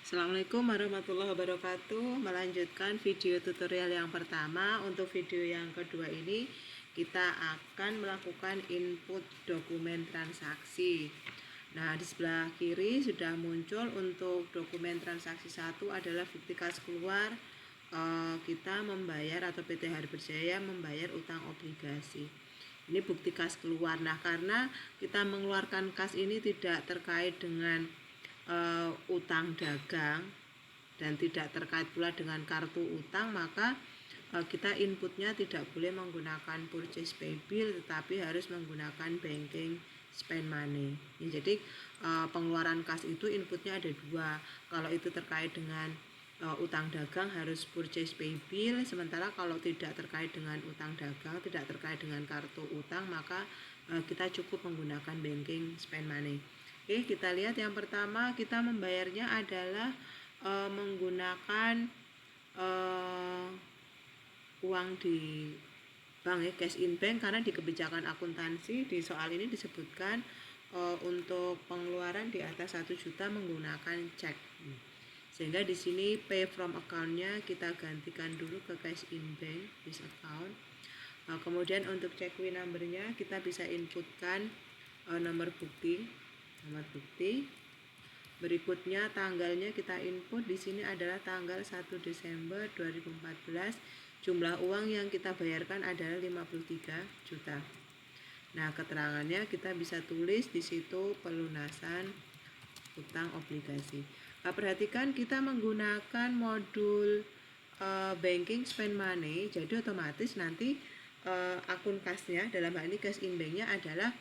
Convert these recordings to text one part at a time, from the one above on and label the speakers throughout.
Speaker 1: Assalamualaikum warahmatullahi wabarakatuh. Melanjutkan video tutorial yang pertama. Untuk video yang kedua ini kita akan melakukan input dokumen transaksi. Nah, di sebelah kiri sudah muncul untuk dokumen transaksi 1 adalah bukti kas keluar kita membayar atau PT Hari Berjaya membayar utang obligasi. Ini bukti kas keluar. Nah, karena kita mengeluarkan kas ini tidak terkait dengan utang dagang dan tidak terkait pula dengan kartu utang, maka kita inputnya tidak boleh menggunakan purchase pay bill, tetapi harus menggunakan banking spend money. Jadi pengeluaran kas itu inputnya ada dua. Kalau itu terkait dengan utang dagang harus purchase pay bill, sementara kalau tidak terkait dengan utang dagang, tidak terkait dengan kartu utang, maka kita cukup menggunakan banking spend money. Oke, kita lihat yang pertama kita membayarnya adalah menggunakan uang di bank ya, cash in bank, karena di kebijakan akuntansi di soal ini disebutkan untuk pengeluaran di atas 1 juta menggunakan cek. Sehingga di sini pay from account-nya kita gantikan dulu ke cash in bank this account. Kemudian untuk check win number-nya kita bisa inputkan nomor bukti. Berikutnya tanggalnya kita input, di sini adalah tanggal 1 Desember 2014. Jumlah uang yang kita bayarkan adalah 53 juta. Nah, keterangannya kita bisa tulis di situ pelunasan utang obligasi. Perhatikan kita menggunakan modul banking spend money, jadi otomatis nanti akun kasnya, dalam hal ini cash in banknya adalah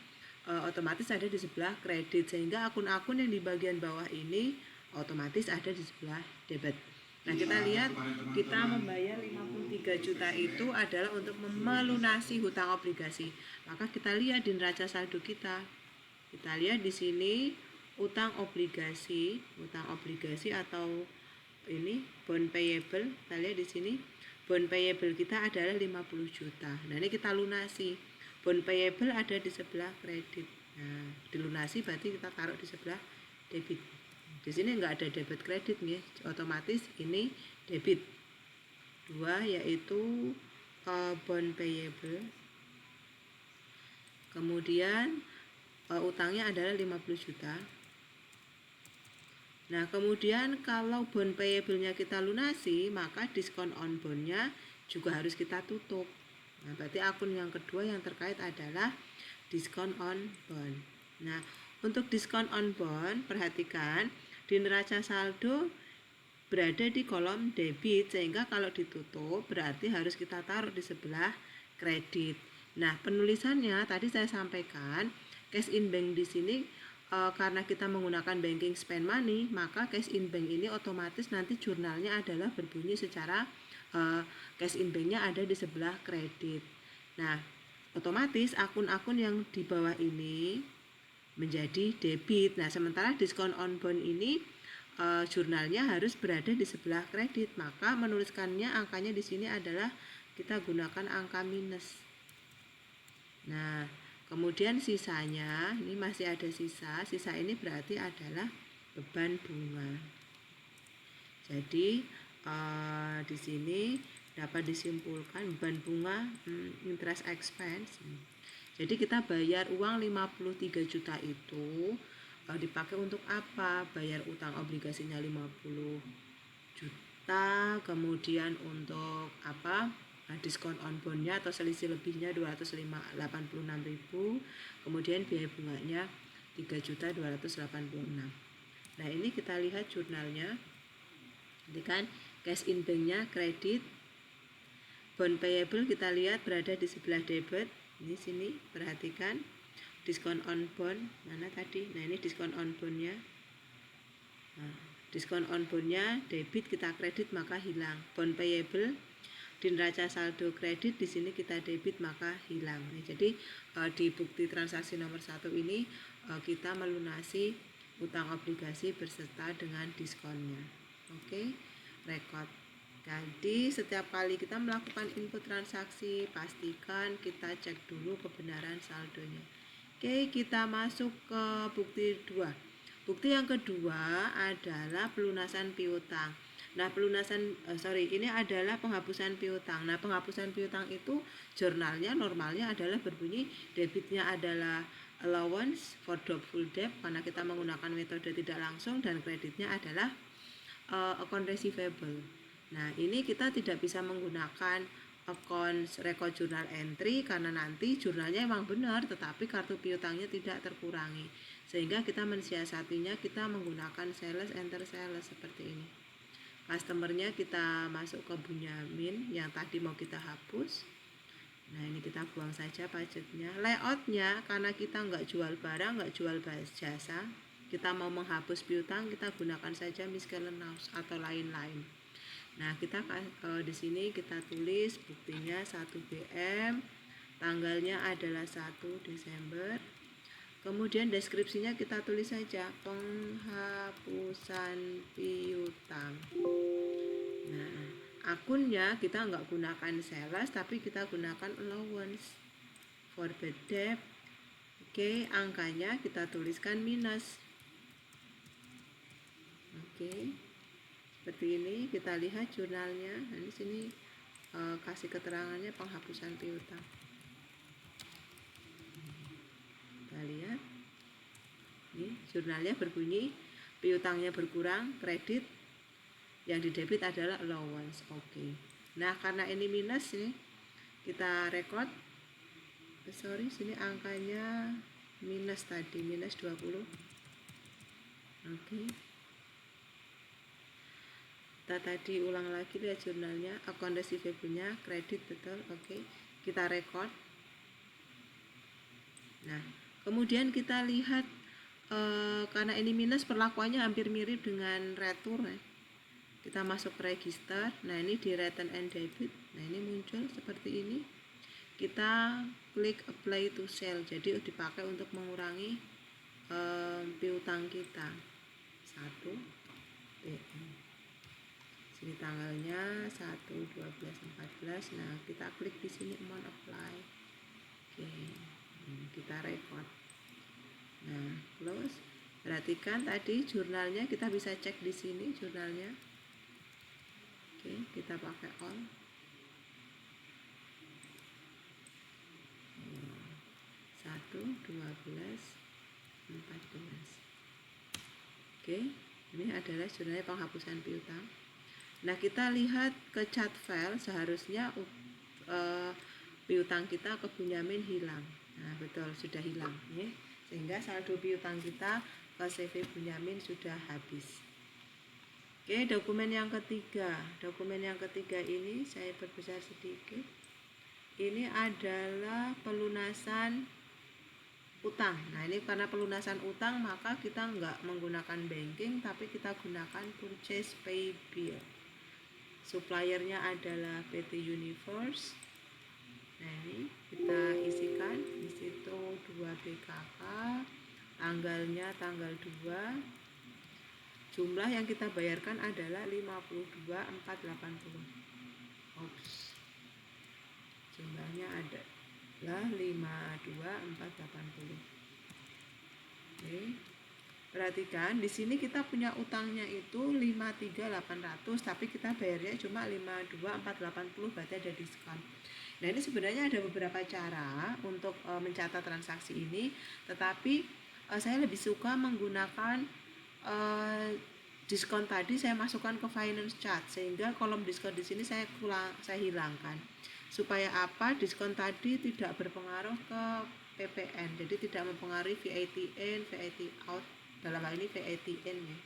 Speaker 1: otomatis ada di sebelah kredit, sehingga akun-akun yang di bagian bawah ini otomatis ada di sebelah debit. Nah, kita lihat kita membayar 53 juta itu adalah untuk melunasi hutang obligasi. Maka kita lihat di neraca saldo kita. Kita lihat di sini utang obligasi atau ini bond payable. Kita lihat di sini bond payable kita adalah 50 juta. Nah, ini kita lunasi. Bond payable ada di sebelah kredit. Nah, dilunasi berarti kita taruh di sebelah debit. Di sini enggak ada debit kredit nih, otomatis ini debit. 2 yaitu bond payable. Kemudian utangnya adalah 50 juta. Nah, kemudian kalau bond payable-nya kita lunasi, maka diskon on bond-nya juga harus kita tutup. Nah, berarti akun yang kedua yang terkait adalah diskon on bond. Nah, untuk diskon on bond, perhatikan di neraca saldo berada di kolom debit, sehingga kalau ditutup berarti harus kita taruh di sebelah kredit. Nah, penulisannya tadi saya sampaikan cash in bank di sini karena kita menggunakan banking spend money, maka cash in bank ini otomatis nanti jurnalnya adalah berbunyi secara cash in banknya ada di sebelah kredit. Nah, otomatis akun-akun yang di bawah ini menjadi debit. Nah, sementara diskon on bond ini jurnalnya harus berada di sebelah kredit, maka menuliskannya angkanya di sini adalah kita gunakan angka minus. Nah, kemudian sisanya ini masih ada sisa ini berarti adalah beban bunga. Jadi di sini dapat disimpulkan beban bunga interest expense. Jadi kita bayar uang 53 juta itu dipakai untuk apa? Bayar utang obligasinya 50 juta, kemudian untuk apa? Diskon on bondnya atau selisih lebihnya 286.000, kemudian biaya bunganya 3.286. Nah, ini kita lihat jurnalnya. Ini kan cash in banknya kredit, bond payable kita lihat berada di sebelah debit. Ini sini perhatikan diskon on bond mana tadi. Nah, ini diskon on bondnya. Nah, diskon on bondnya debit, kita kredit maka hilang. Bond payable di neraca saldo kredit, di sini kita debit maka hilang. Nah, jadi di bukti transaksi nomor 1 ini kita melunasi utang obligasi beserta dengan diskonnya. Oke, rekod. Jadi setiap kali kita melakukan input transaksi, pastikan kita cek dulu kebenaran saldonya. Oke, kita masuk ke bukti 2. Bukti yang kedua adalah pelunasan piutang. Nah, ini adalah penghapusan piutang. Nah, penghapusan piutang itu jurnalnya normalnya adalah berbunyi debitnya adalah allowance for doubtful debt karena kita menggunakan metode tidak langsung, dan kreditnya adalah account receivable. Nah, ini kita tidak bisa menggunakan account record journal entry karena nanti jurnalnya emang benar tetapi kartu piutangnya tidak terkurangi. Sehingga kita mensiasatinya, kita menggunakan sales enter sales seperti ini. Customernya kita masuk ke Bunyamin yang tadi mau kita hapus. Nah, ini kita buang saja pajaknya. Layoutnya karena kita nggak jual barang, nggak jual jasa, kita mau menghapus piutang, kita gunakan saja miscellaneous atau lain-lain. Nah, kita di sini kita tulis buktinya 1 BM, tanggalnya adalah 1 Desember. Kemudian deskripsinya kita tulis saja penghapusan piutang. Nah, akunnya kita nggak gunakan sales tapi kita gunakan allowance for bad debt. Oke, angkanya kita tuliskan minus. Oke, seperti ini kita lihat jurnalnya. Nah, di sini kasih keterangannya penghapusan piutang. Kita lihat, ini jurnalnya berbunyi piutangnya berkurang, kredit yang didebit adalah allowance. Oke. Nah, karena ini minus nih, kita record. Sini angkanya minus tadi, minus 20. Oke. Kita tadi ulang lagi lihat jurnalnya, account receivable-nya kredit betul. Oke. Kita record. Nah, kemudian kita lihat karena ini minus perlakuannya hampir mirip dengan retur ya. Kita masuk ke register. Nah, ini di return and debit. Nah, ini muncul seperti ini. Kita klik apply to sell. Jadi dipakai untuk mengurangi piutang kita. 1 BM. Sini tanggalnya 1/12/14. Nah, kita klik di sini amount apply. Oke. Kita record. Nah, close. Perhatikan tadi jurnalnya kita bisa cek di sini jurnalnya. Oke, kita pakai all. 1/12/14. Oke, ini adalah jurnalnya penghapusan piutang. Nah, kita lihat ke chat file, seharusnya piutang kita ke Bunyamin hilang. Nah, betul, sudah hilang ya. Sehingga saldo piutang kita ke CV Bunyamin sudah habis. Oke, dokumen yang ketiga. Dokumen yang ketiga ini saya perbesar sedikit. Ini adalah pelunasan utang. Nah, ini karena pelunasan utang maka kita nggak menggunakan banking tapi kita gunakan purchase pay bill. Suppliernya adalah PT Universe. Nah, ini kita isikan di situ 2 BKK, tanggalnya tanggal 2. Jumlah yang kita bayarkan adalah 52.480. Jumlahnya adalah 52.480. Oke. Perhatikan di sini kita punya utangnya itu 53.800 tapi kita bayarnya cuma 52.480, berarti ada diskon. Nah, ini sebenarnya ada beberapa cara untuk mencatat transaksi ini, tetapi saya lebih suka menggunakan diskon tadi saya masukkan ke finance chart sehingga kolom diskon di sini saya hilangkan. Supaya apa? Diskon tadi tidak berpengaruh ke PPN, jadi tidak mempengaruhi VAT in, VAT out, dalam hal ini VAT in ya.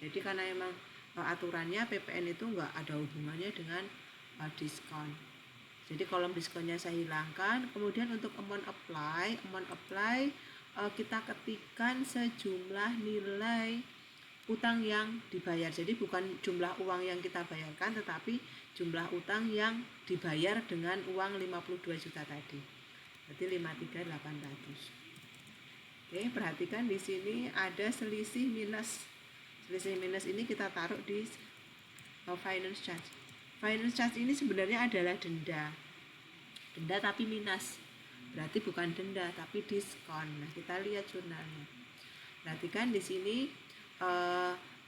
Speaker 1: Jadi karena memang aturannya PPN itu nggak ada hubungannya dengan diskon. Jadi kolom diskonnya saya hilangkan. Kemudian untuk amount apply kita ketikkan sejumlah nilai utang yang dibayar. Jadi bukan jumlah uang yang kita bayarkan tetapi jumlah utang yang dibayar dengan uang 52 juta tadi. Berarti 53.800. Oke, perhatikan di sini ada selisih minus. Selisih minus ini kita taruh di finance charge. Finance charge ini sebenarnya adalah denda. Denda tapi minus. Berarti bukan denda tapi diskon. Nah, kita lihat jurnalnya. Perhatikan di sini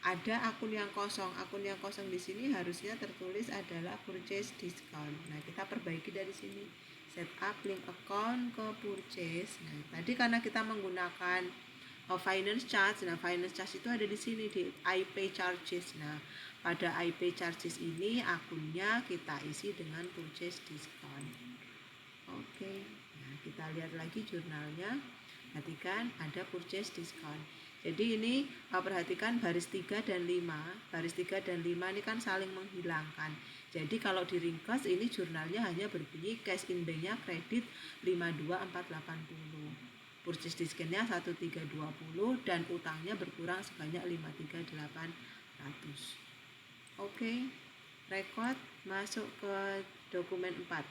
Speaker 1: ada akun yang kosong. Akun yang kosong di sini harusnya tertulis adalah purchase discount. Nah, kita perbaiki dari sini. Set up link account ke purchase. Nah, tadi karena kita menggunakan finance charge. Nah, finance charge itu ada di sini di IP charges. Nah, pada IP charges ini akunnya kita isi dengan purchase discount. Oke. Nah, kita lihat lagi jurnalnya. Perhatikan ada purchase discount. Jadi ini perhatikan baris 3 dan 5. Baris 3 dan 5 ini kan saling menghilangkan. Jadi kalau diringkas ini jurnalnya hanya berbunyi cash in bank-nya kredit 52480. Purchase discount-nya 1320 dan utangnya berkurang sebanyak 53800. Oke. Record masuk ke dokumen 4.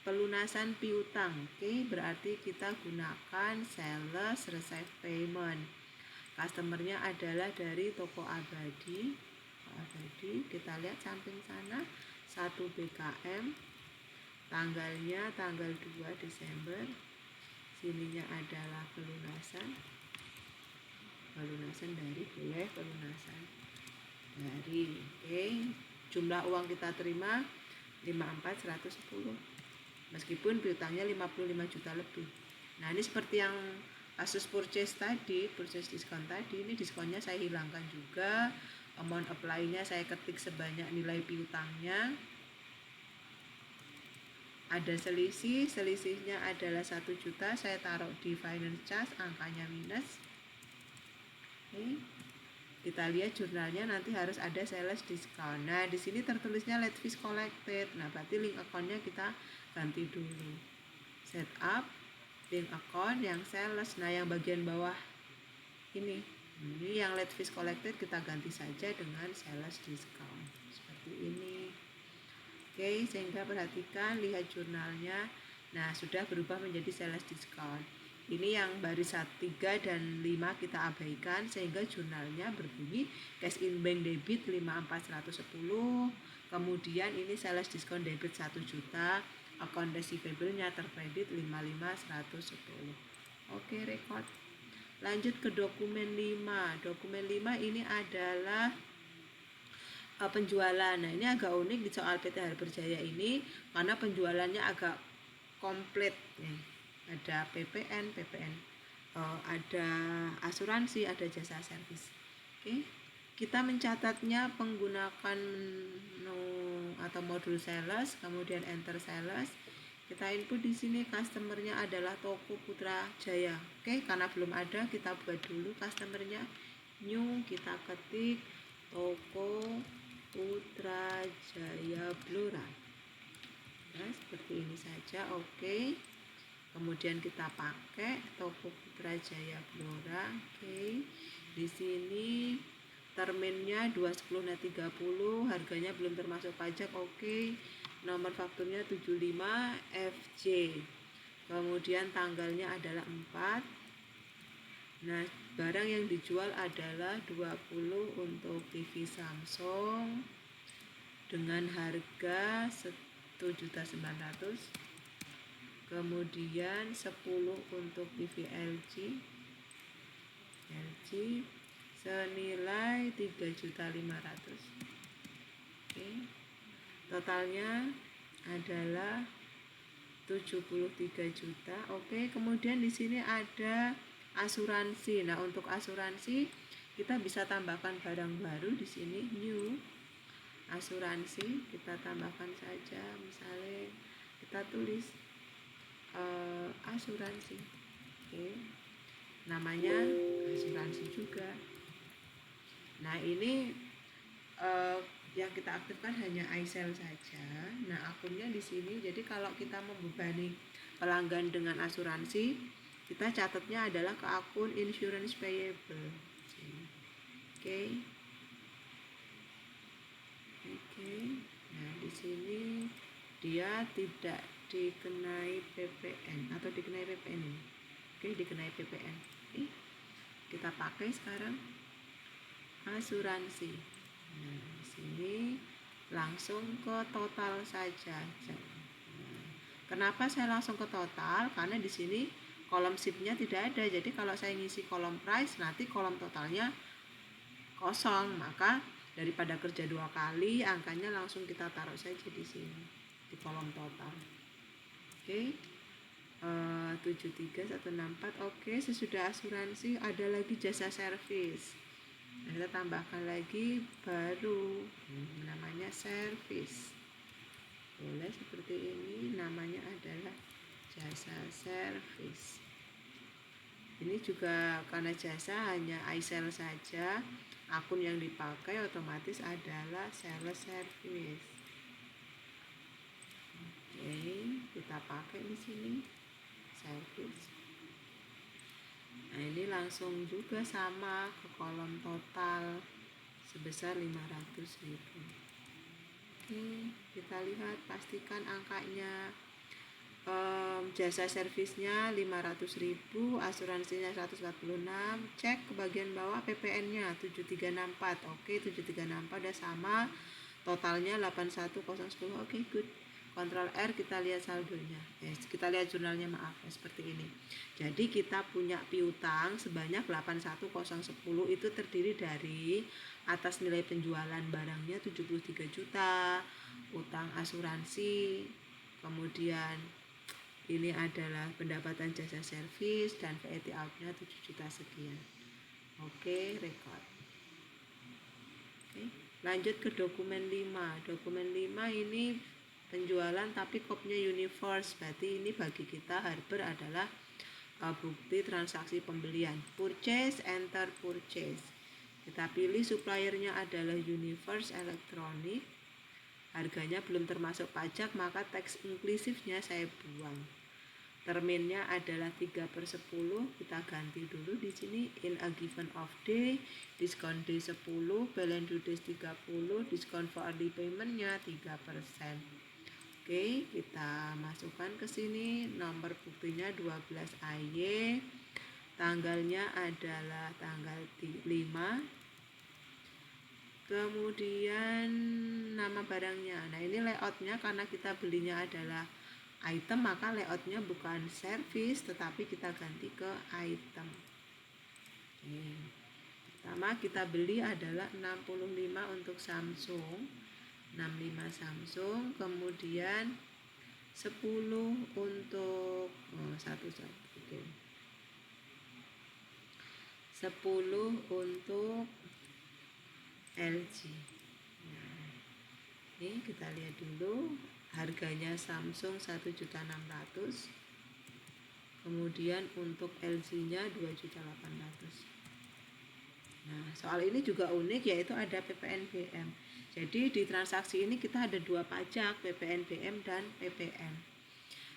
Speaker 1: Pelunasan piutang. Oke, berarti kita gunakan sales receive payment. Customernya adalah dari toko abadi. Kita lihat samping sana 1 BKM. Tanggalnya tanggal 2 Desember. Sininya adalah pelunasan dari boleh pelunasan dari. Oke, jumlah uang kita terima 54.110. Meskipun piutangnya 55 juta lebih. Nah, ini seperti yang kasus purchase tadi, purchase diskon tadi, ini diskonnya saya hilangkan juga. Amount apply-nya saya ketik sebanyak nilai piutangnya. Ada selisihnya adalah 1 juta, saya taruh di finance charge, angkanya minus. Oke. Kita lihat jurnalnya nanti harus ada sales discount. Nah, di sini tertulisnya late fees collected. Nah, berarti link account-nya kita ganti dulu. Set up link account yang sales. Nah, yang bagian bawah ini yang late fees collected kita ganti saja dengan sales discount. Seperti ini. Oke, sehingga perhatikan, lihat jurnalnya. Nah, sudah berubah menjadi sales discount. Ini yang baris 3 dan 5 kita abaikan sehingga jurnalnya berbunyi cash in bank debit 54.110. Kemudian ini sales discount debit 1 juta, account receivable-nya terkredit 55.110. Oke, record. Lanjut ke dokumen 5. Dokumen 5 ini adalah penjualan. Nah, ini agak unik di soal PT Harbour Jaya ini karena penjualannya agak komplit nih. Ada PPN, ada asuransi, ada jasa servis. Oke. Kita mencatatnya menggunakan menu atau modul sales, kemudian enter sales. Kita input di sini customernya adalah Toko Putra Jaya. Oke, karena belum ada kita buat dulu customernya. New, kita ketik Toko Putra Jaya Blora. Nah, seperti ini saja. Oke. Kemudian kita pakai Toko Putra Jaya Blora. Oke. Di sini terminnya 210 net 30, harganya belum termasuk pajak. Oke. Nomor fakturnya 75 FJ. Kemudian tanggalnya adalah 4. Nah, barang yang dijual adalah 20 untuk TV Samsung dengan harga 1.900.000. Kemudian 10 untuk TV LG senilai 3.500.000. Oke. Totalnya adalah 73 juta. Oke, kemudian di sini ada asuransi. Nah, untuk asuransi kita bisa tambahkan barang baru di sini, new asuransi, kita tambahkan saja, misalnya kita tulis asuransi. Oke. Namanya asuransi juga. Nah, ini yang kita aktifkan hanya iSell saja. Nah, akunnya di sini. Jadi kalau kita membebani pelanggan dengan asuransi, kita catatnya adalah ke akun insurance payable. Oke. Nah, di sini dia tidak dikenai PPN atau dikenai PPN ini. Oke, dikenai PPN. Oke. Kita pakai sekarang asuransi. Nah, di sini langsung ke total saja. Kenapa saya langsung ke total? Karena di sini kolom shift-nya tidak ada. Jadi kalau saya ngisi kolom price, nanti kolom totalnya kosong, maka daripada kerja 2 kali, angkanya langsung kita taruh saja di sini di kolom total. Oke. 73164. Oke, sesudah asuransi ada lagi jasa servis. Nah, kita tambahkan lagi baru namanya servis. Boleh seperti ini, namanya adalah jasa servis. Ini juga karena jasa hanya iSell saja, akun yang dipakai otomatis adalah sales service. Oke, kita pakai di sini service. Nah, ini langsung juga sama ke kolom total sebesar 500.000. Oke, kita lihat, pastikan angkanya. Jasa servisnya 500.000, asuransinya 146. Cek ke bagian bawah PPN-nya 7364. Oke, 7364 udah sama. Totalnya 81010. Oke, good. Ctrl R, kita lihat saldonya. Kita lihat jurnalnya, maaf, seperti ini. Jadi kita punya piutang sebanyak 81010, itu terdiri dari atas nilai penjualan barangnya 73 juta, utang asuransi, kemudian ini adalah pendapatan jasa servis, dan VAT out-nya 7 juta sekian. Oke, record. Oke, lanjut ke dokumen 5. Dokumen 5 ini penjualan tapi kopnya Universe, berarti ini bagi kita Harbor adalah bukti transaksi pembelian. Purchase, enter purchase. Kita pilih suppliernya adalah Universe Electronic. Harganya belum termasuk pajak, maka teks inklusifnya saya buang. Terminnya adalah 3/10, kita ganti dulu di sini. In a given of day, diskon day 10, balance due days 30, diskon for early paymentnya 3%. Oke, kita masukkan ke sini. Nomor buktinya 12 AY. Tanggalnya adalah tanggal 5. Kemudian nama barangnya. Nah, ini layoutnya karena kita belinya adalah item, maka layoutnya bukan service tetapi kita ganti ke item. Oke. Pertama kita beli adalah 65 untuk Samsung, 65 Samsung, kemudian 10 untuk oke. 10 untuk LG. Nah, ini kita lihat dulu. Harganya Samsung 1.600.000. Kemudian untuk LG-nya 2.800.000. Nah, soal ini juga unik, yaitu ada PPNBM. Jadi di transaksi ini kita ada 2 pajak, PPNBM dan PPN.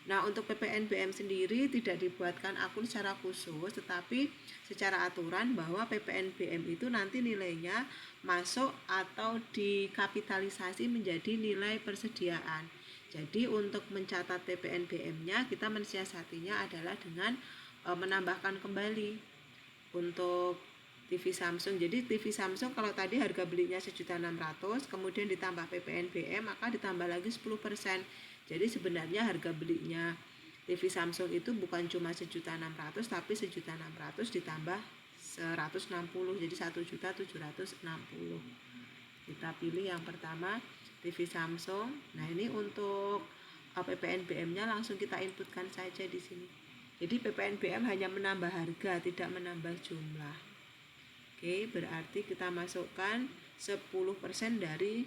Speaker 1: Nah, untuk PPNBM sendiri tidak dibuatkan akun secara khusus, tetapi secara aturan bahwa PPNBM itu nanti nilainya masuk atau dikapitalisasi menjadi nilai persediaan. Jadi untuk mencatat PPNBM-nya kita mensiasatinya adalah dengan menambahkan kembali untuk TV Samsung. Jadi TV Samsung kalau tadi harga belinya 1.600.000, kemudian ditambah PPNBM, maka ditambah lagi 10%. Jadi sebenarnya harga belinya TV Samsung itu bukan cuma 1.600.000, tapi 1.600.000 ditambah 160, jadi 1.760.000. Kita pilih yang pertama, TV Samsung. Nah, ini untuk PPNBM-nya langsung kita inputkan saja di sini. Jadi PPNBM hanya menambah harga, tidak menambah jumlah. Oke, berarti kita masukkan 10% dari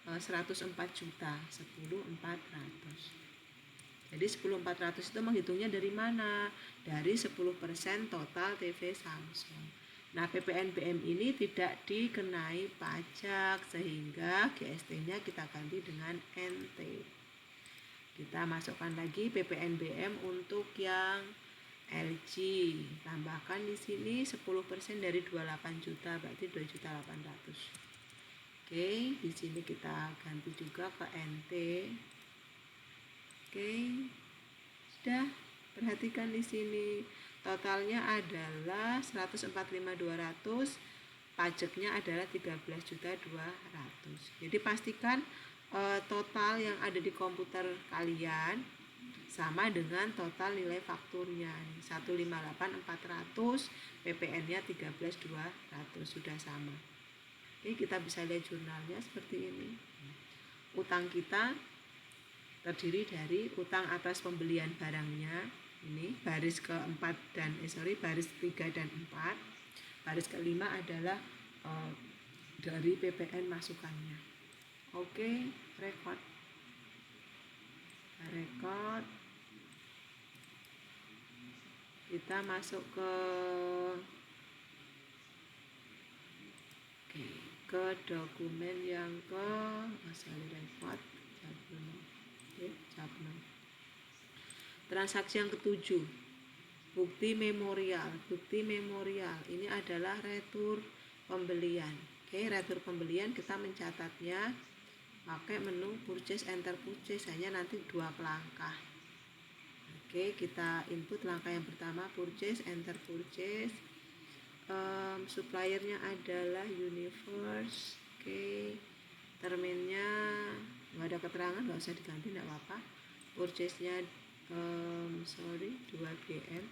Speaker 1: 104 juta, 10.400. Jadi 10.400 itu menghitungnya dari mana? Dari 10% total TV Samsung. Nah, PPNBM ini tidak dikenai pajak, sehingga GST-nya kita ganti dengan NT. Kita masukkan lagi PPNBM untuk yang LG. Tambahkan di sini 10% dari 28 juta, berarti 2.800.000. Oke, di sini kita ganti juga ke NT. Oke. Sudah, perhatikan di sini. Totalnya adalah 145.200, pajaknya adalah 13.200. Jadi pastikan total yang ada di komputer kalian sama dengan total nilai fakturnya 158.400, PPN-nya 13.200, sudah sama. Oke, kita bisa lihat jurnalnya seperti ini. Utang kita terdiri dari utang atas pembelian barangnya, ini baris keempat dan baris 3 dan 4. Baris kelima adalah dari PPN masukannya. Oke, record. Kita masuk ke dokumen yang report. Transaksi yang ketujuh, bukti memorial. Bukti memorial ini adalah retur pembelian. Oke, retur pembelian kita mencatatnya pakai menu purchase, enter purchase, hanya nanti 2 langkah. Oke, kita input langkah yang pertama purchase, enter purchase. Suppliernya adalah Universe. Oke, terminnya nggak ada keterangan, nggak usah diganti, nggak apa-apa. Purchase-nya 2 BM.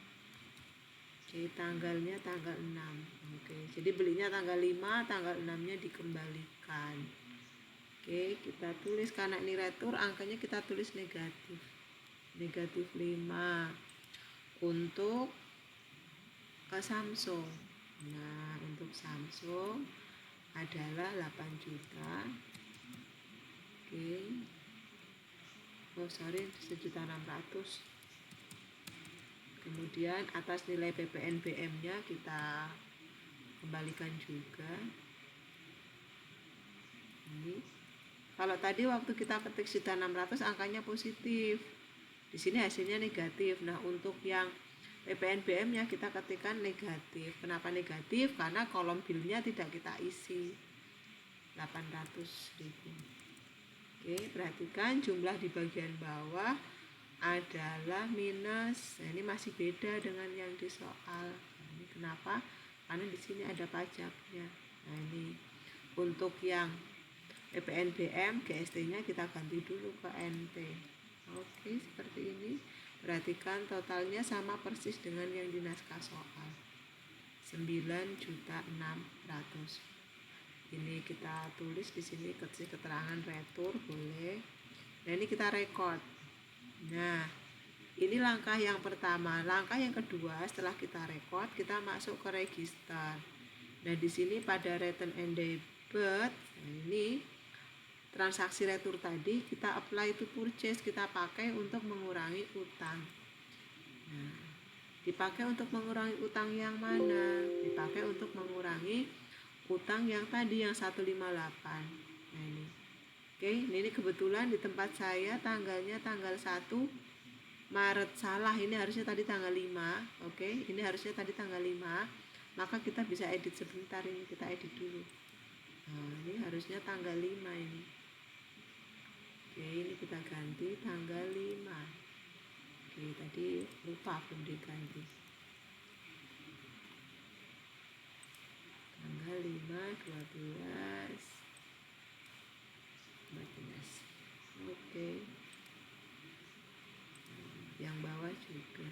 Speaker 1: Oke, tanggalnya tanggal 6. Oke, jadi belinya tanggal 5, tanggal 6-nya dikembalikan. Oke, kita tulis, karena ini retur, angkanya kita tulis negatif. Negatif 5 untuk ke Samsung. Nah, untuk Samsung adalah 8 juta. Oke. 1.600.000. Kemudian atas nilai PPN BM-nya kita kembalikan juga. Ini. Kalau tadi waktu kita ketik 1.600 angkanya positif. Di sini hasilnya negatif. Nah, untuk yang PPN BM-nya kita ketikkan negatif. Kenapa negatif? Karena kolom bill-nya tidak kita isi. 800.000. Oke, perhatikan jumlah di bagian bawah adalah minus. Nah, ini masih beda dengan yang di soal. Nah, ini kenapa? Karena di sini ada pajaknya. Nah, ini untuk yang PPN BM, GST-nya kita ganti dulu ke NT. Oke, seperti ini. Perhatikan totalnya sama persis dengan yang di naskah soal. 9.600.000. Ini kita tulis di sini keterangan retur, boleh. Nah, ini kita record. Nah, ini langkah yang pertama. Langkah yang kedua, setelah kita record, kita masuk ke register. Nah, di sini pada return and debit, ini transaksi retur tadi kita apply to purchase, kita pakai untuk mengurangi utang. Nah, dipakai untuk mengurangi utang yang mana? Dipakai untuk mengurangi utang yang tadi yang 158. Nah, ini. Oke, ini kebetulan di tempat saya tanggalnya tanggal 1 Maret, salah, ini harusnya tadi tanggal 5. Oke, ini harusnya tadi tanggal 5. Maka kita bisa edit sebentar, ini kita edit dulu. Nah, ini harusnya tanggal 5 ini. Oke, ini kita ganti tanggal 5. Oke, tadi lupa belum diganti. Tanggal 5, 12, 14. Oke. Yang bawah juga.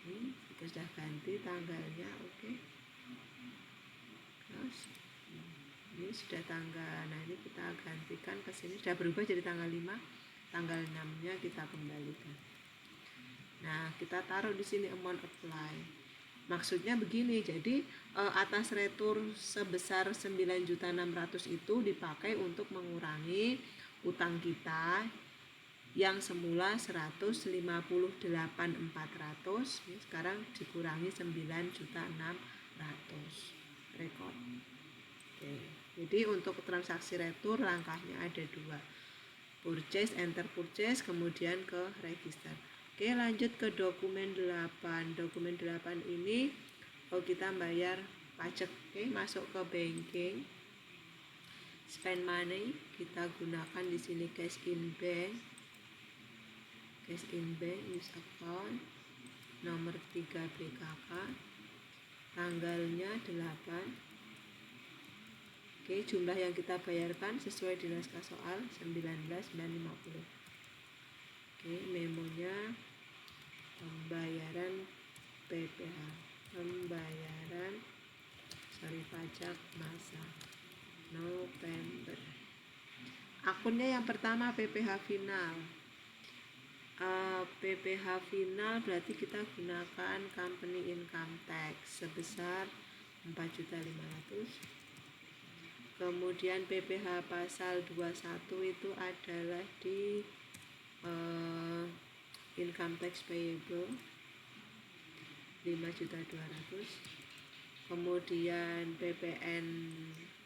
Speaker 1: Ini kita sudah ganti tanggalnya, oke. Terus ini sudah tanggal. Nah, ini kita gantikan ke sini, sudah berubah jadi tanggal 5. Tanggal 6-nya kita kembalikan. Nah, kita taruh di sini amount apply. Maksudnya begini, jadi atas retur sebesar 9.600.000 itu dipakai untuk mengurangi utang kita yang semula 158.400, sekarang dikurangi 9.600.000. Rekod. Oke. Jadi untuk transaksi retur langkahnya ada 2. Purchase, enter purchase, kemudian ke register. Oke, lanjut ke dokumen 8. Dokumen 8 ini kita bayar pajak. Oke, masuk ke banking. Spend money, kita gunakan di sini cash in bank. Cash in bank, use account, nomor 3 BKK, tanggalnya 8. Oke, jumlah yang kita bayarkan sesuai di naskah soal 19.950. Oke, memonya pembayaran PPh, pajak masa November. Akunnya yang pertama PPh final. PPh final berarti kita gunakan company income tax sebesar 4.500.000. Kemudian PPh pasal 21 itu adalah di income tax payable 5.200.000. Kemudian PPN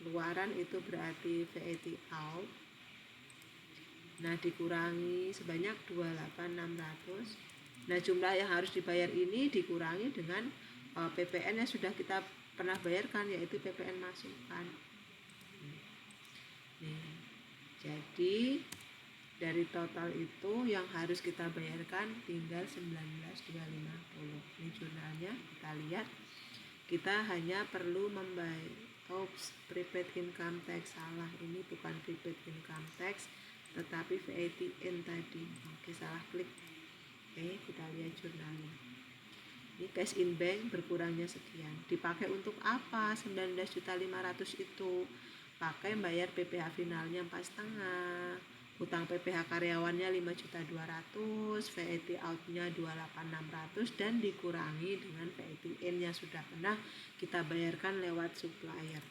Speaker 1: luaran itu berarti VAT out. Nah, dikurangi sebanyak 28.600. Nah, jumlah yang harus dibayar ini dikurangi dengan PPN yang sudah kita pernah bayarkan, yaitu PPN masukan. Nih, jadi dari total itu yang harus kita bayarkan tinggal 19.250. Ini jurnalnya, kita lihat. Kita hanya perlu membayar prepaid income tax, salah, ini bukan prepaid income tax tetapi VAT in tadi. Oke, salah klik. Oke, kita lihat jurnalnya. Ini cash in bank berkurangnya sekian. Dipakai untuk apa? 19.500.000 itu pakai bayar PPh finalnya 4,5, utang PPh karyawannya 5.200.000, VAT out-nya 28.600 dan dikurangi dengan VAT in yang sudah pernah kita bayarkan lewat supplier.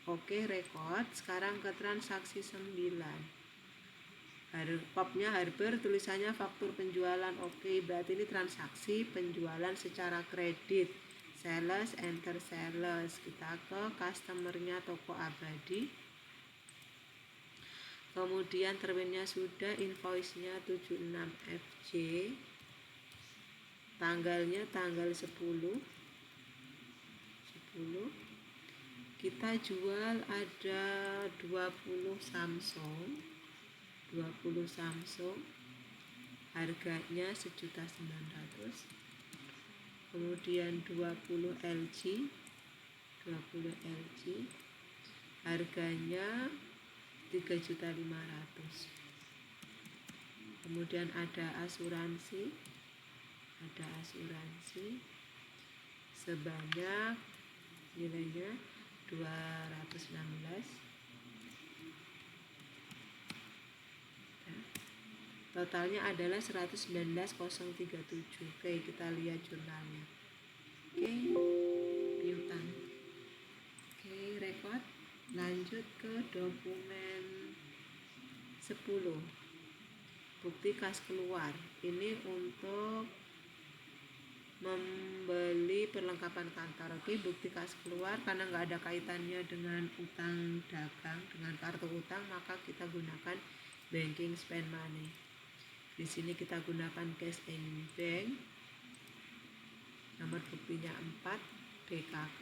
Speaker 1: Oke, record. Sekarang ke transaksi 9. Popnya Harbor, tulisannya faktur penjualan. Oke, berarti ini transaksi penjualan secara kredit. Sales, enter sales. Kita ke customernya toko abadi. Kemudian terminnya sudah, invoice-nya 76FJ. Tanggalnya tanggal 10. Kita jual ada 20 Samsung. Harganya 1.900.000. Kemudian 20 LG, harganya 3.500.000. Kemudian ada asuransi sebanyak nilainya 216. Totalnya adalah 119.037. Oke, kita lihat jurnalnya. Oke, piutang. Oke, record. Lanjut ke dokumen 10. Bukti kas keluar. Ini untuk membeli perlengkapan kantor. Oke, bukti kas keluar karena nggak ada kaitannya dengan utang dagang, dengan kartu utang, maka kita gunakan banking spend money. Di sini kita gunakan cash in bank. Nomor buktinya 4, BKK.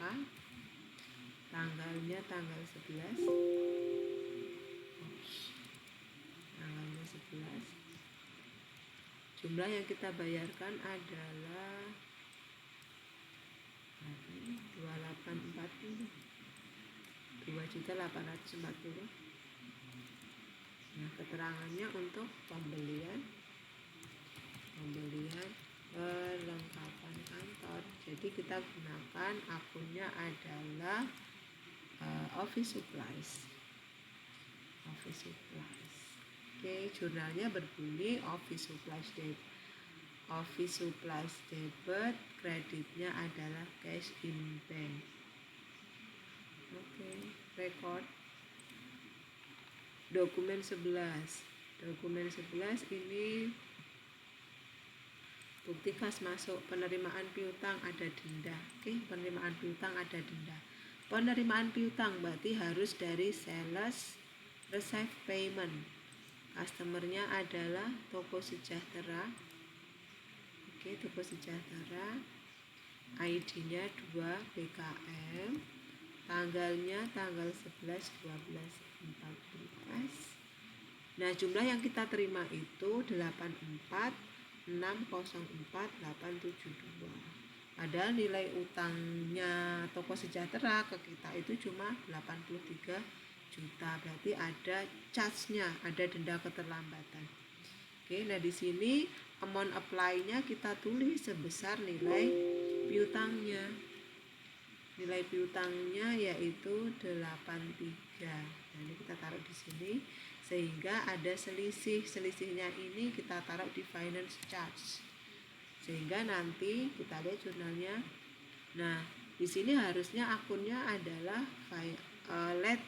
Speaker 1: Tanggalnya tanggal 11. Jumlah yang kita bayarkan adalah 2.840. Nah, keterangannya untuk pembelian perlengkapan kantor. Jadi kita gunakan akunnya adalah office supplies. Oke, jurnalnya berbunyi office supplies debit, kreditnya adalah cash in bank. Oke, record. Dokumen 11 ini bukti kas masuk, penerimaan piutang ada denda. Oke, penerimaan piutang ada denda. Penerimaan piutang berarti harus dari sales receive payment. Customernya adalah Toko Sejahtera. Oke, Toko Sejahtera. ID-nya 2 BKM. Tanggalnya tanggal 11, 12, 14. Nah, jumlah yang kita terima itu 84.604.872. Padahal nilai utangnya Toko Sejahtera ke kita itu cuma 83 juta. Berarti ada charge-nya, ada denda keterlambatan. Oke, Oke, nah di sini amount apply-nya kita tulis sebesar nilai piutangnya. Nilai piutangnya yaitu 83. Nah, ini kita taruh di sini sehingga ada selisih. Selisihnya ini kita taruh di finance charge. Sehingga nanti kita lihat jurnalnya. Nah, di sini harusnya akunnya adalah late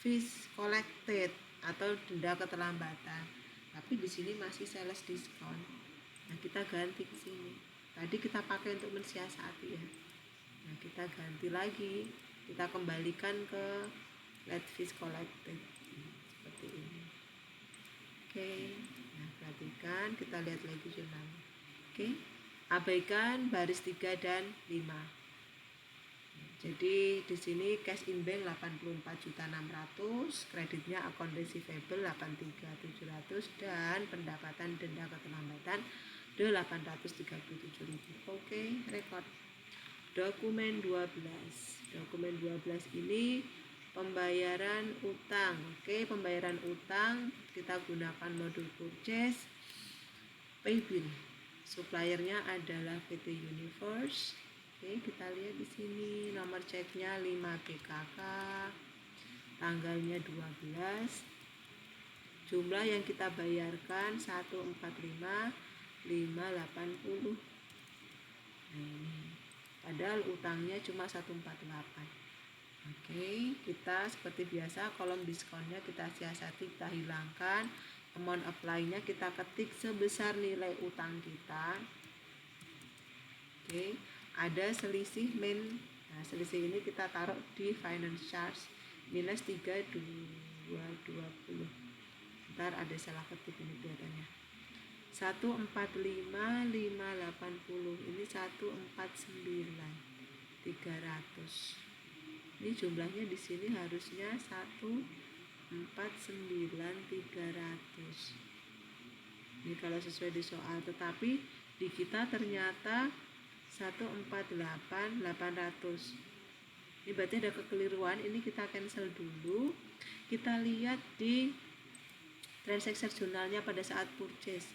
Speaker 1: fees collected atau denda keterlambatan. Tapi di sini masih sales discount. Nah, kita ganti ke sini. Tadi kita pakai untuk mensiasati ya. Nah, kita ganti lagi. Kita kembalikan ke late fees collected. Seperti ini. Oke. Nah, perhatikan, kita lihat lagi jurnalnya. Oke. Abaikan baris 3 dan 5. Jadi di sini cash in bank 84.600.000, kreditnya account receivable 83.700 dan pendapatan denda keterlambatan 837.000. Oke, record. Dokumen 12. Dokumen 12 ini pembayaran utang. Oke, pembayaran utang kita gunakan modul purchase pay bill. Suppliernya adalah PT Universe. Oke, kita lihat di sini nomor ceknya 5 BKK, tanggalnya 12, jumlah yang kita bayarkan 145.580. Nah, ini padahal utangnya cuma 148. Oke, kita seperti biasa kolom diskonnya kita siasati, kita hilangkan. Amount apply-nya kita ketik sebesar nilai utang kita. Oke, ada selisih min. Nah, selisih ini kita taruh di finance charge minus 3.220. Ntar ada salah ketik ini kelihatannya. 145.580 ini 149.300. Ini jumlahnya di sini harusnya 149.300. Ini kalau sesuai di soal, tetapi di kita ternyata 148.800. Ini berarti ada kekeliruan. Ini kita cancel dulu. Kita lihat di transaction jurnalnya pada saat purchase.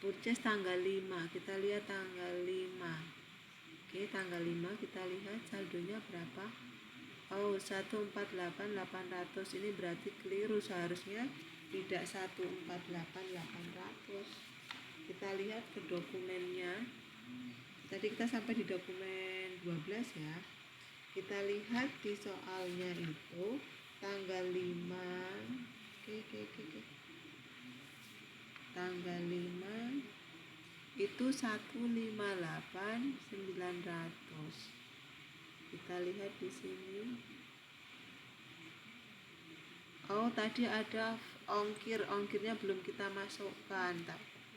Speaker 1: Purchase tanggal 5. Kita lihat tanggal 5. Oke, tanggal 5 kita lihat saldonya berapa? Oh, 148.800. Ini berarti keliru, seharusnya tidak 148.800. Kita lihat ke dokumennya. Tadi kita sampai di dokumen 12 ya. Kita lihat di soalnya itu tanggal 5. Oke. Tanggal 5 itu 158.900. Kita lihat di sini. Oh, tadi ada ongkirnya belum kita masukkan.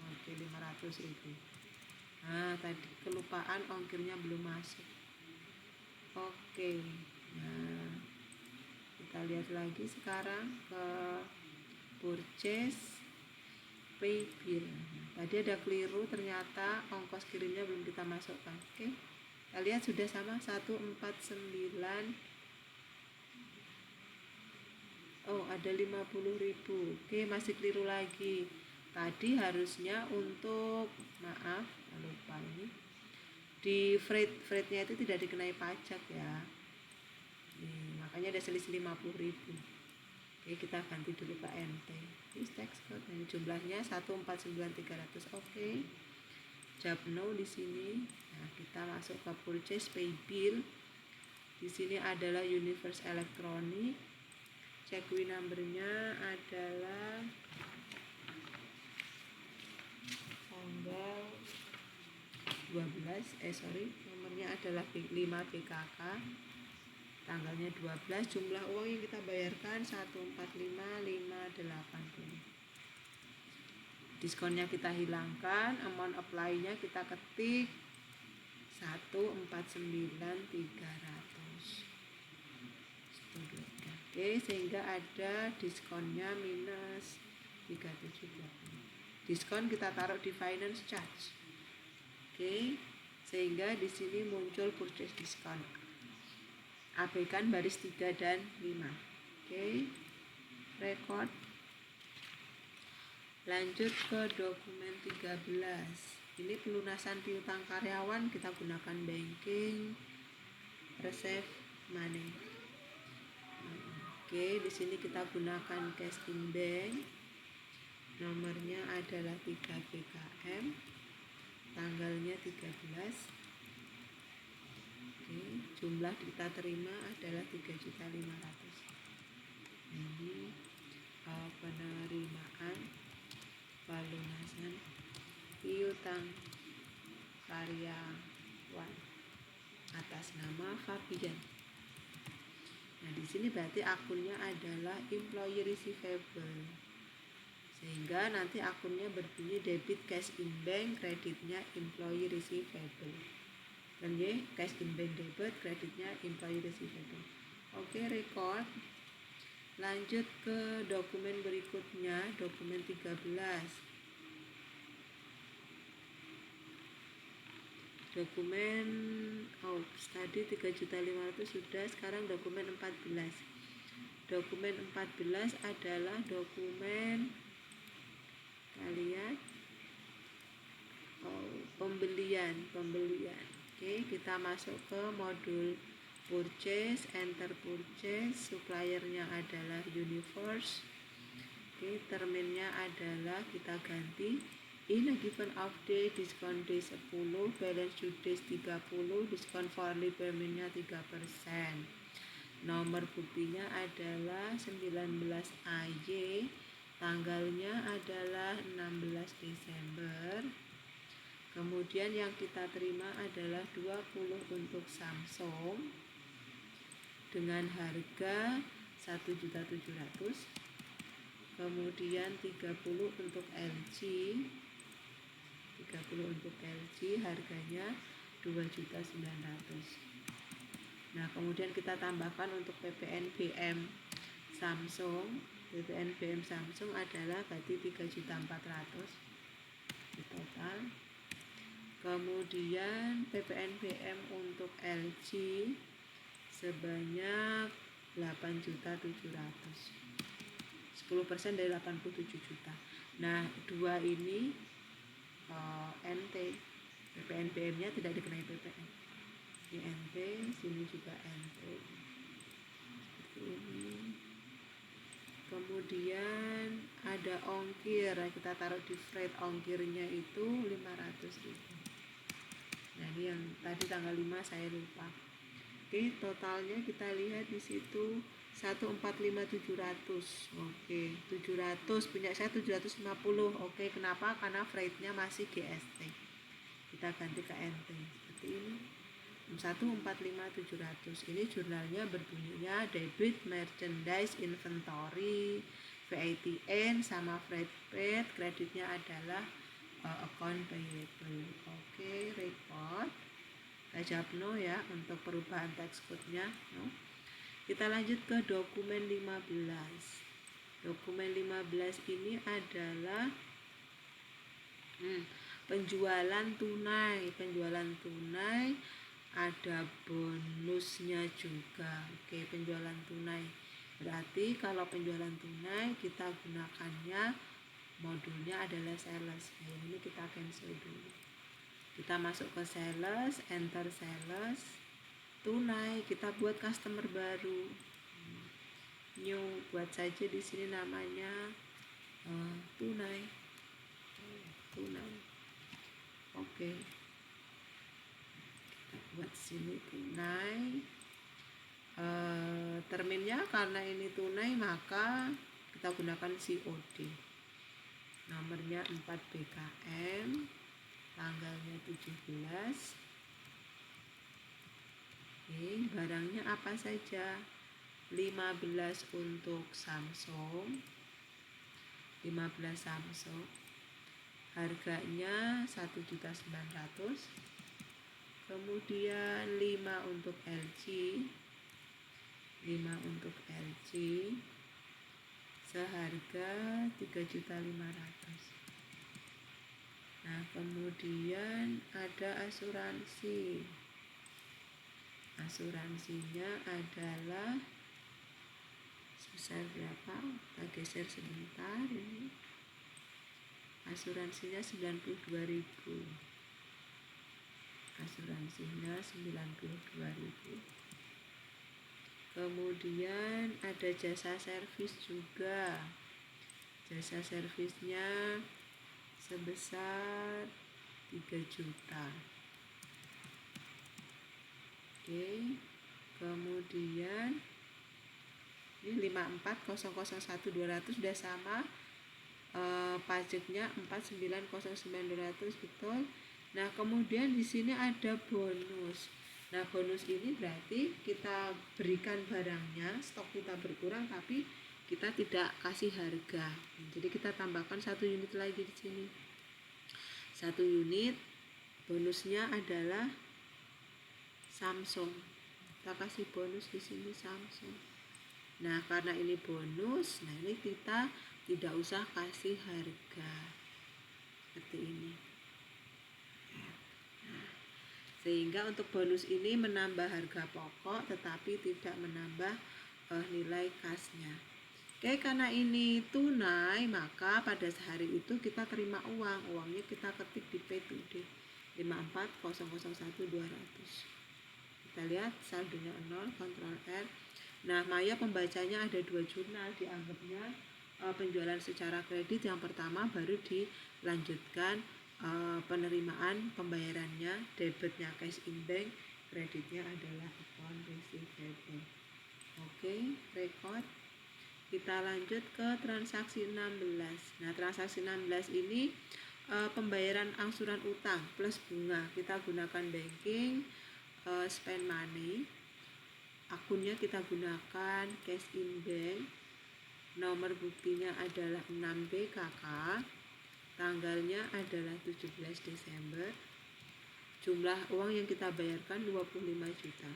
Speaker 1: Oke, 500.000. Nah, tadi kelupaan ongkirnya belum masuk. Oke. Nah, kita lihat lagi sekarang ke purchase pay bill. Tadi ada keliru, ternyata ongkos kirimnya belum kita masukkan. Oke. Kita lihat sudah sama 149. Oh, ada 50.000. Oke, masih keliru lagi. Tadi harusnya untuk, maaf, lupa ini. Di freight-nya itu tidak dikenai pajak ya. Makanya ada selisih 50.000. Oke, kita ganti dulu ke NT. This tax code. Nah, jumlahnya 149.300. Oke. Jawab no di sini. Nah, kita masuk ke purchase pay bill. Di sini adalah Universe Electronic. Check win number-nya adalah tanggal 12. Nomornya adalah 5 BKK. Tanggalnya 12. Jumlah uang yang kita bayarkan 145.580. Diskonnya kita hilangkan, amount apply-nya kita ketik 149.300. Oke, sehingga ada diskonnya minus 370. Diskon kita taruh di finance charge. Oke, sehingga di sini muncul purchase diskon. Abaikan baris 3 dan 5. Oke, record. Lanjut ke dokumen 13. Ini pelunasan piutang karyawan, kita gunakan banking, receive money. Oke, di sini kita gunakan cash in bank. Nomornya adalah 3 BKM. Tanggalnya 13. Oke, jumlah kita terima adalah 3.500.000. Ini penerimaan pelunasan piutang karyawan atas nama Fabian. Nah, di sini berarti akunnya adalah employee receivable. Sehingga nanti akunnya berbunyi debit cash in bank, kreditnya employee receivable. Dan ya, cash in bank debit, kreditnya employee receivable. Oke, record. Lanjut ke dokumen berikutnya, dokumen 13. Dokumen tadi 3.500.000 sudah, sekarang dokumen 14. Dokumen 14 adalah dokumen kalian pembelian. Oke, kita masuk ke modul purchase, enter purchase, suppliernya adalah Universe. Oke, terminnya adalah kita ganti in a given off day, diskon day 10, balance due days 30, diskon for paymentnya 3%. Nomor buktinya adalah 19 AY, tanggalnya adalah 16 Desember. Kemudian yang kita terima adalah 20 untuk Samsung dengan harga 1.700.000. Kemudian 30 untuk LG. 30 untuk LG harganya 2.900.000. Nah, kemudian kita tambahkan untuk PPNBM Samsung. PPNBM Samsung adalah berarti 3.400.000 di total. Kemudian PPNBM untuk LG sebanyak 8.700.000. 10% dari 87 juta. Nah, dua ini NT. PPNBM-nya tidak dikenai PPN. Ini NT, sini juga NT. Seperti ini. Kemudian ada ongkir, kita taruh di freight, ongkirnya itu 500.000. Nah, ini yang tadi tanggal 5 saya lupa. Oke, totalnya kita lihat di situ 145.700. Oke, 700 punya saya 750. Oke, kenapa? Karena freight-nya masih GST. Kita ganti ke NT seperti ini. 145.700. Ini jurnalnya berbunyinya debit merchandise inventory, VATN sama freight paid, kreditnya adalah account payable. Oke, report. Kita jawab no ya untuk perubahan text code-nya. No. Kita lanjut ke dokumen 15. Dokumen 15 ini adalah penjualan tunai. Penjualan tunai ada bonusnya juga. Oke, penjualan tunai. Berarti kalau penjualan tunai kita gunakannya modulnya adalah sales. Nah, ini kita cancel dulu. Kita masuk ke sales, enter sales, tunai, kita buat customer baru. New, buat saja di sini namanya tunai. Tunai. Oke. Kita buat sini tunai. Terminnya karena ini tunai maka kita gunakan COD. Nomornya 4 BKM, tanggalnya 17. Oke, barangnya apa saja? 15 untuk Samsung. 15 Samsung. Harganya 1.900.000. Kemudian 5 untuk LG. 5 untuk LG. Seharga 3.500.000. Nah, kemudian ada asuransi. Asuransinya adalah sebesar berapa? Kita geser sebentar ini. asuransinya 92.000. Asuransinya 92.000. Kemudian ada jasa servis juga. Jasa servisnya sebesar 3 juta. Oke. Kemudian ini 54.001.200 sudah sama. Pajaknya 49.009.200 betul. Nah, kemudian di sini ada bonus. Nah, bonus ini berarti kita berikan barangnya, stok kita berkurang tapi kita tidak kasih harga. Jadi kita tambahkan 1 unit lagi di sini. 1 unit bonusnya adalah Samsung. Kita kasih bonus di sini Samsung. Nah, karena ini bonus, nah ini kita tidak usah kasih harga. Seperti ini. Sehingga untuk bonus ini menambah harga pokok tetapi tidak menambah nilai kasnya. Oke, karena ini tunai maka pada hari itu kita terima uang. Uangnya kita ketik di P2D 54.001.200. Kita lihat saldonya 0, Ctrl R. Nah, Maya pembacanya ada 2 jurnal, dianggapnya penjualan secara kredit yang pertama, baru dilanjutkan penerimaan pembayarannya, debitnya cash in bank, kreditnya adalah account receivable. Oke, record. Kita lanjut ke transaksi 16. Nah, transaksi 16 ini pembayaran angsuran utang plus bunga. Kita gunakan banking, spend money. Akunnya kita gunakan cash in bank. Nomor buktinya adalah 6 BKK. Tanggalnya adalah 17 Desember. Jumlah uang yang kita bayarkan 25 juta.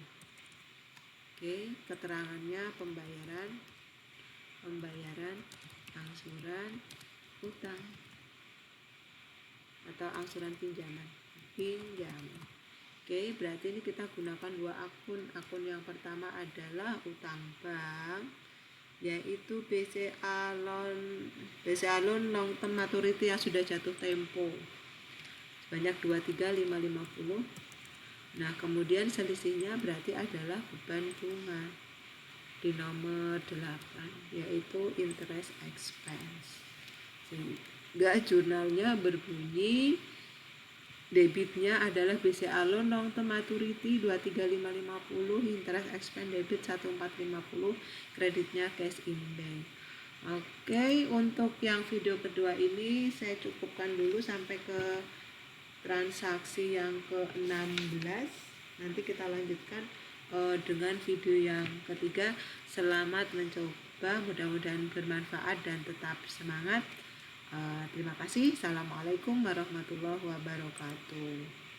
Speaker 1: Oke, keterangannya pembayaran angsuran utang atau angsuran pinjaman. Oke, berarti ini kita gunakan 2 akun. Akun yang pertama adalah utang bank, yaitu BCA Loan Long Term Maturity yang sudah jatuh tempo sebanyak 23.550. Nah, kemudian selisihnya berarti adalah beban bunga di nomor 8, yaitu interest expense. Sehingga jurnalnya berbunyi debitnya adalah BCA Loan Long Term Maturity 23.550, interest expense debit 1450, kreditnya cash in bank. Oke, untuk yang video kedua ini saya cukupkan dulu sampai ke transaksi yang ke-16. Nanti kita lanjutkan dengan video yang ketiga. Selamat mencoba, mudah-mudahan bermanfaat dan tetap semangat. Terima kasih. Assalamualaikum warahmatullahi wabarakatuh.